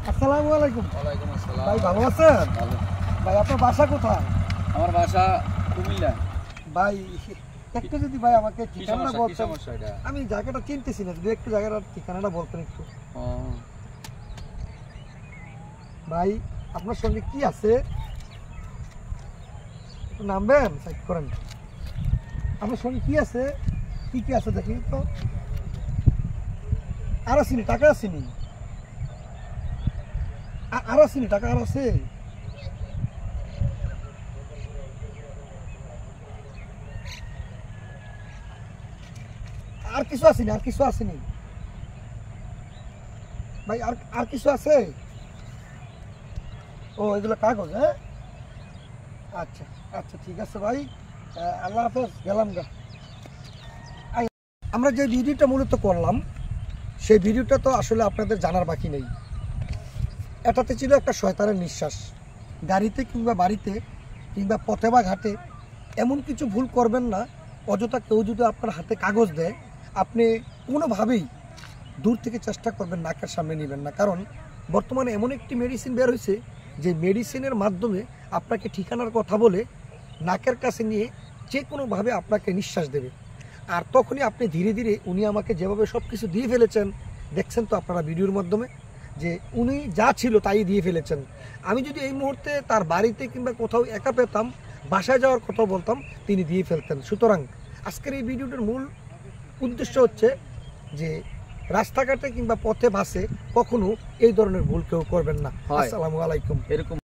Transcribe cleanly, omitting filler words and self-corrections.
আসসালামু আলাইকুম। ওয়ালাইকুম আসসালাম। ভাই ভালো আছেন? ভালো। ভাই আপনার বাসা কোথায়? আমার বাসা কুমিল্লা। ভাই একটু যদি ভাই আমাকে কি ঠিকানাটা সমস্যা, কি বলতেন। সমস্যা এটা? আমি জায়গাটা চিনতেছি না, যদি একটু জায়গাটার ঠিকানাটা বলতেন একটু। ও, ভাই আপনার সঙ্গে কি আছে একটু নামবেন, সাইড করেন। আপনার সঙ্গে কি আছে, কি কি আছে দেখি তো। আর আসেনি, টাকা আসেনি, আর আসেনি, টাকা আর আছে। আর কিছু আসেনি, আর কিছু আসেনি ভাই, আর আর কিছু আছে? ও এগুলো কাগজ, হ্যাঁ আচ্ছা আচ্ছা ঠিক আছে ভাই, আল্লাহ হাফেজ, গেলাম গা। আমরা যে ভিডিওটা মূলত করলাম সেই ভিডিওটা তো আসলে আপনাদের জানার বাকি নেই। এটাতে ছিল একটা শয়তানের নিঃশ্বাস। গাড়িতে কিংবা বাড়িতে কিংবা পথে বা ঘাটে এমন কিছু ভুল করবেন না, অযথা কেউ যদি আপনার হাতে কাগজ দেয় আপনি কোনোভাবেই দূর থেকে চেষ্টা করবেন নাকের সামনে নেবেন না। কারণ বর্তমানে এমন একটি মেডিসিন বের হয়েছে যে মেডিসিনের মাধ্যমে আপনাকে ঠিকানার কথা বলে নাকের কাছে নিয়ে যে কোনোভাবে আপনাকে নিঃশ্বাস দেবে। আর তখনই আপনি ধীরে ধীরে, উনি আমাকে যেভাবে সব কিছু দিয়ে ফেলেছেন দেখছেন তো আপনারা ভিডিওর মাধ্যমে, যে উনি যা ছিল তাই দিয়ে ফেলেছেন। আমি যদি এই মুহূর্তে তার বাড়িতে কিংবা কোথাও একা পেতাম, বাসায় যাওয়ার কথা বলতাম, তিনি দিয়ে ফেলতেন। সুতরাং আজকের এই ভিডিওটার মূল উদ্দেশ্য হচ্ছে যে রাস্তাঘাটে কিংবা পথে বাসে কখনো এই ধরনের ভুল কেউ করবেন না। আসসালামু আলাইকুম। এরকম